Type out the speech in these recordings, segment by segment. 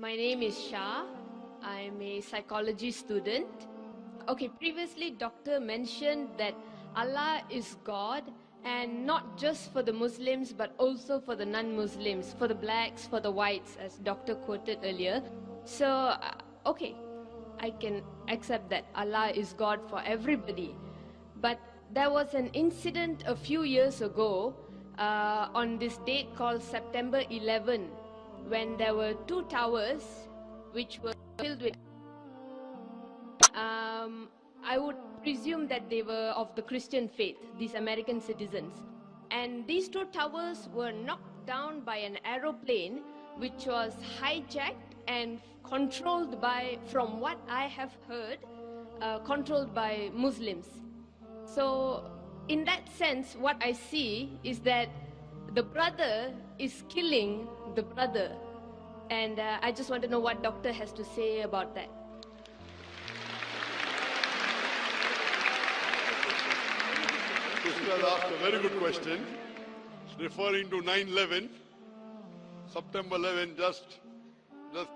My name is Shah. I'm a psychology student. Okay, previously Doctor mentioned that Allah is God, and not just for the Muslims but also for the non-Muslims, for the blacks, for the whites, as Doctor quoted earlier. So, okay, I can accept that Allah is God for everybody. But there was an incident a few years ago on this date called September 11, when there were two towers which were filled with I would presume that they were of the Christian faith, these American citizens. And these two towers were knocked down by an aeroplane which was hijacked and controlled by, from what I have heard, controlled by Muslims. So in that sense, what I see is that the brother is killing the brother. And I just want to know what Doctor has to say about that. Sister asked a very good question, referring to 9/11, September 11, just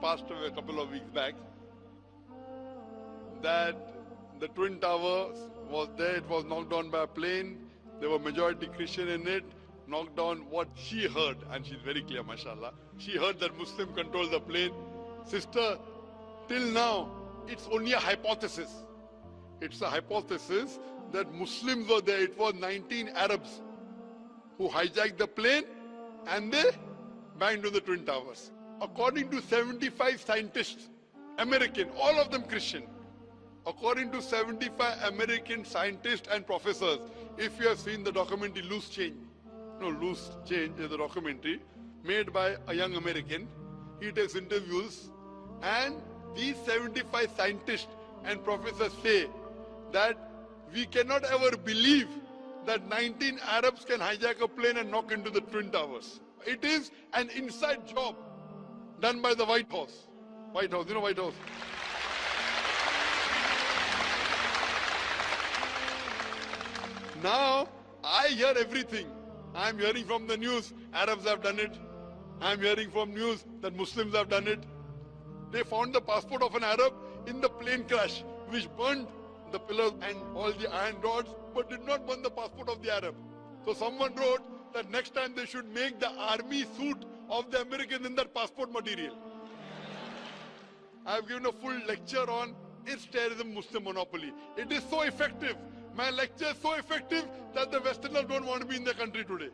passed away a couple of weeks back. That the Twin Towers was there, it was knocked down by a plane, there were majority Christian in it, knocked down. What she heard, and she's very clear, mashallah, she heard that Muslim controlled the plane. Sister, till now, it's only a hypothesis. It's a hypothesis that Muslims were there. It was 19 Arabs who hijacked the plane and they banged on the Twin Towers. According to 75 scientists, American, all of them Christian, according to 75 American scientists and professors, if you have seen the documentary Loose Change, Loose Change is a documentary made by a young American. He takes interviews, and these 75 scientists and professors say that we cannot ever believe that 19 Arabs can hijack a plane and knock into the Twin Towers. It is an inside job done by the White House. White House, you know White House. Now, I hear everything. I'm hearing from the news, Arabs have done it. I'm hearing from news that Muslims have done it. They found the passport of an Arab in the plane crash, which burned the pillars and all the iron rods, but did not burn the passport of the Arab. So someone wrote that next time they should make the army suit of the Americans in that passport material. I've given a full lecture on is terrorism Muslim monopoly. It is so effective. My lecture is so effective that the Westerners don't want to be in the country today.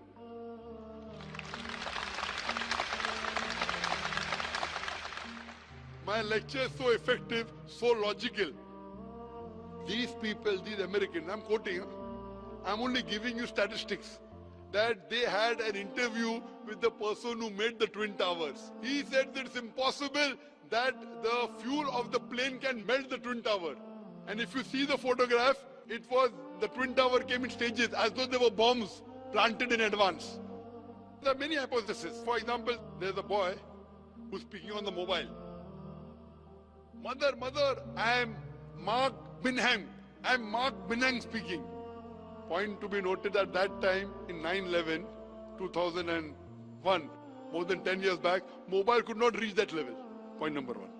My lecture is so effective, so logical. These people, these Americans, I'm quoting, I'm only giving you statistics, that they had an interview with the person who made the Twin Towers. He said that it's impossible that the fuel of the plane can melt the Twin Tower. And if you see the photograph, it was the Twin Tower came in stages as though there were bombs planted in advance. There are many hypotheses. For example, there's a boy who's speaking on the mobile. Mother, I am Mark Binham. I am Mark Binham speaking. Point to be noted at that time in 9/11, 2001, more than 10 years back, mobile could not reach that level. Point number one.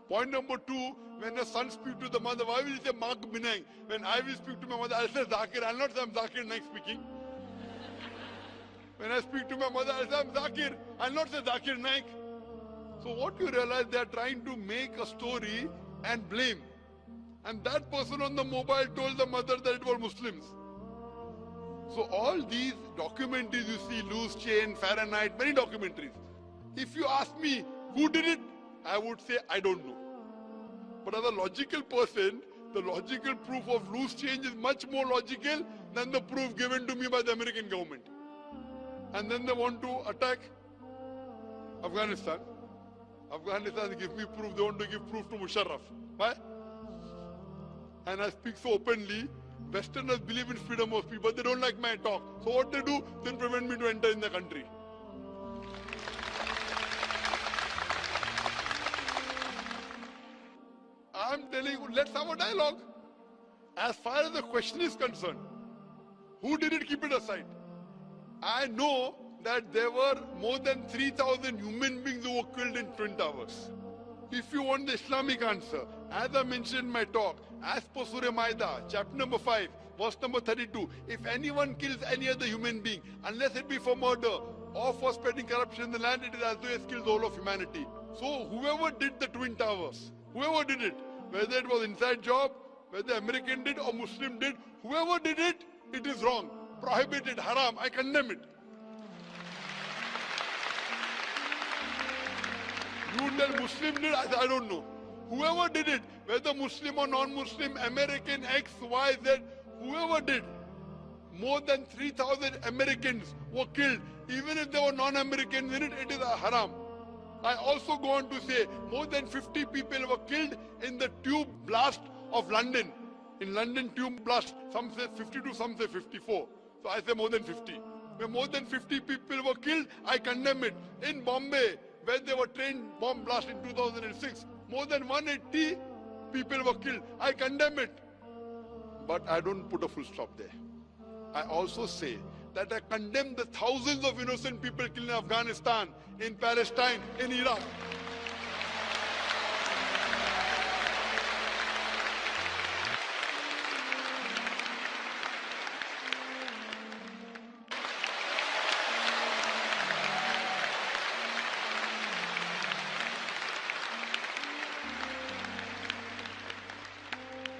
Point number two, when a son speaks to the mother, why will he say Mark Binham? When I will speak to my mother, I'll say Zakir. I'll not say I'm Zakir Naik speaking. When I speak to my mother, I'll say I'm Zakir. I'll not say Zakir Naik. So what you realize, they are trying to make a story and blame. And that person on the mobile told the mother that it was Muslims. So all these documentaries you see, Loose Chain, Fahrenheit, many documentaries. If you ask me who did it, I would say I don't know. But as a logical person, the logical proof of Loose Change is much more logical than the proof given to me by the American government. And then they want to attack Afghanistan. Afghanistan give me proof, they want to give proof to Musharraf. Why? And I speak so openly. Westerners believe in freedom of speech, but they don't like my talk. So what they do, they prevent me to enter in the country. I'm telling you, let's have a dialogue. As far as the question is concerned, who did it, keep it aside. I know that there were more than 3,000 human beings who were killed in Twin Towers. If you want the Islamic answer, as I mentioned in my talk, as per Surah Maida, chapter number 5, verse number 32, if anyone kills any other human being, unless it be for murder or for spreading corruption in the land, it is as though he has killed the whole of humanity. So whoever did the Twin Towers, whoever did it, whether it was inside job, whether American did or Muslim did, whoever did it, it is wrong, prohibited, haram, I condemn it. You tell Muslim did, I don't know. Whoever did it, whether Muslim or non-Muslim, American, X, Y, Z, whoever did, more than 3,000 Americans were killed. Even if there were non-Americans in it, it is a haram. I also go on to say, more than 50 people were killed in the tube blast of London. In London tube blast, some say 52, some say 54. So I say more than 50. Where more than 50 people were killed, I condemn it. In Bombay, where they were train bomb blast in 2006, more than 180 people were killed. I condemn it. But I don't put a full stop there. I also say that I condemn the thousands of innocent people killed in Afghanistan, in Palestine, in Iraq.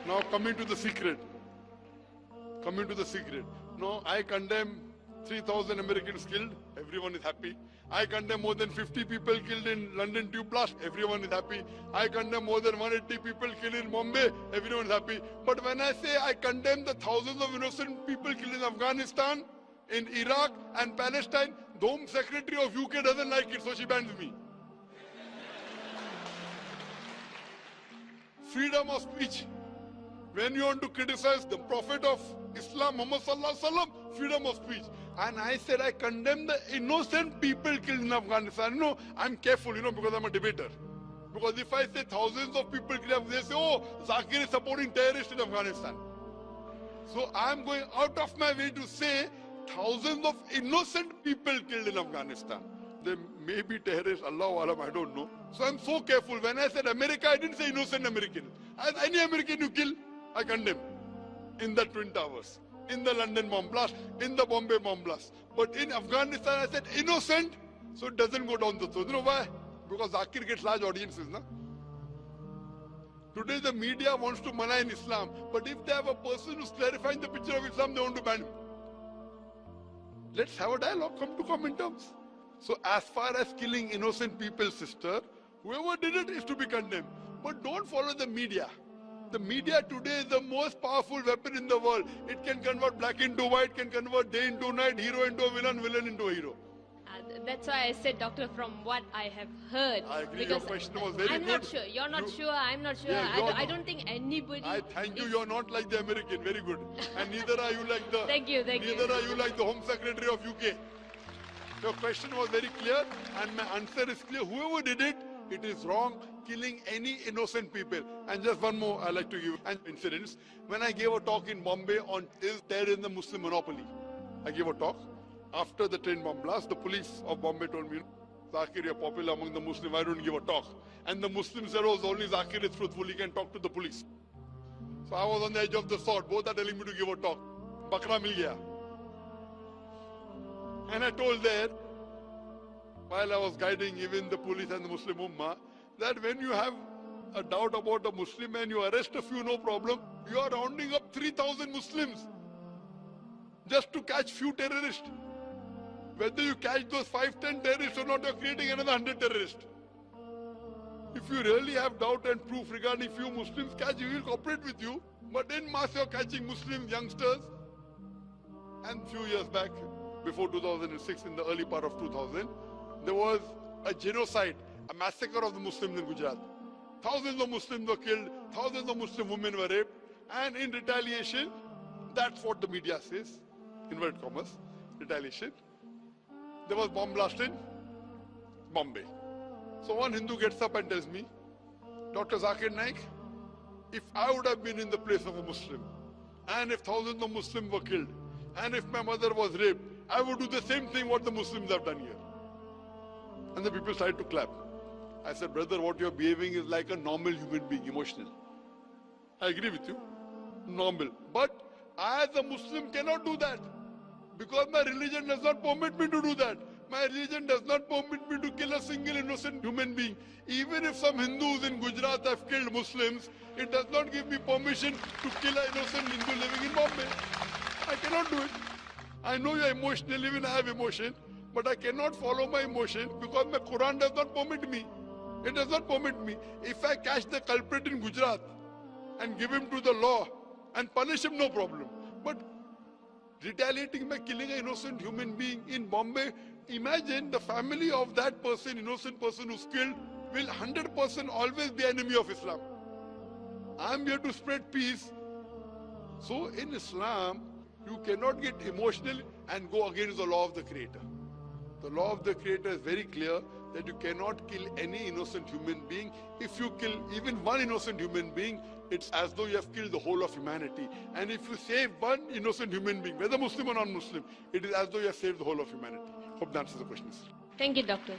Now coming to the secret. No, I condemn 3,000 Americans killed. Everyone is happy. I condemn more than 50 people killed in London tube blast. Everyone is happy. I condemn more than 180 people killed in Bombay. Everyone is happy. But when I say I condemn the thousands of innocent people killed in Afghanistan, in Iraq and Palestine, the Home Secretary of UK doesn't like it, so she bans me. Freedom of speech. When you want to criticize the Prophet of Islam, Muhammad Sallallahu Alaihi Wasallam, freedom of speech. And I said I condemn the innocent people killed in Afghanistan. No, I'm careful, because I'm a debater. Because if I say thousands of people killed, they say, oh, Zakir is supporting terrorists in Afghanistan. So I'm going out of my way to say thousands of innocent people killed in Afghanistan. They may be terrorists, Allahu Alam, I don't know. So I'm so careful. When I said America, I didn't say innocent American. As any American you kill, I condemn. In the Twin Towers, in the London bomb blast, in the Bombay bomb blast. But in Afghanistan, I said innocent, so it doesn't go down the throat. You know why? Because Zakir gets large audiences, na? Today the media wants to malign Islam, but if they have a person who's clarifying the picture of Islam, they want to ban him. Let's have a dialogue, come to common terms. So as far as killing innocent people, sister, whoever did it is to be condemned. But don't follow the media. The media today is the most powerful weapon in the world. It can convert black into white, can convert day into night, hero into a villain, villain into a hero. That's why I said, Doctor, from what I have heard. I agree, your question was very I'm good. not sure. You're not sure. I'm not sure. Yeah, I don't think anybody. I thank you. You're not like the American. Very good. And neither are you like the. Thank you. Neither are you like the Home Secretary of UK. Your question was very clear, and my answer is clear. Whoever did it, it is wrong. Killing any innocent people. And just one more I like to give an incident. When I gave a talk in Bombay on is terror in the Muslim monopoly, I gave a talk. After the train bomb blast, the police of Bombay told me, Zakir, you're popular among the Muslims, I don't give a talk. And the Muslims said, oh, only Zakir is truthful, he can talk to the police. So I was on the edge of the sword. Both are telling me to give a talk. Bakra mil gaya. And I told there, while I was guiding even the police and the Muslim Ummah, that when you have a doubt about a Muslim and you arrest a few, no problem, you are rounding up 3,000 Muslims just to catch few terrorists. Whether you catch those 5-10 terrorists or not, you are creating another 100 terrorists. If you really have doubt and proof regarding few Muslims catch, we will cooperate with you. But in mass you are catching Muslim youngsters. And few years back, before 2006, in the early part of 2000, there was a genocide, a massacre of the Muslims in Gujarat. Thousands of Muslims were killed, thousands of Muslim women were raped, and in retaliation, that's what the media says, inverted commas, retaliation, there was bomb blast in Bombay. So one Hindu gets up and tells me, Dr. Zakir Naik, if I would have been in the place of a Muslim, and if thousands of Muslims were killed, and if my mother was raped, I would do the same thing what the Muslims have done here. And the people started to clap. I said, brother, what you're behaving is like a normal human being, emotional. I agree with you. Normal. But I as a Muslim cannot do that. Because my religion does not permit me to do that. My religion does not permit me to kill a single innocent human being. Even if some Hindus in Gujarat have killed Muslims, it does not give me permission to kill an innocent Hindu living in Bombay. I cannot do it. I know you're emotional, even I have emotion, but I cannot follow my emotion because my Quran does not permit me. It does not permit me. If I catch the culprit in Gujarat and give him to the law and punish him, no problem. But retaliating by killing an innocent human being in Bombay, imagine the family of that person, innocent person who's killed, will 100% always be enemy of Islam. I'm here to spread peace. So in Islam, you cannot get emotional and go against the law of the Creator. The law of the Creator is very clear that you cannot kill any innocent human being. If you kill even one innocent human being, it's as though you have killed the whole of humanity. And if you save one innocent human being, whether Muslim or non-Muslim, it is as though you have saved the whole of humanity. Hope that answers the question. Thank you, Doctor.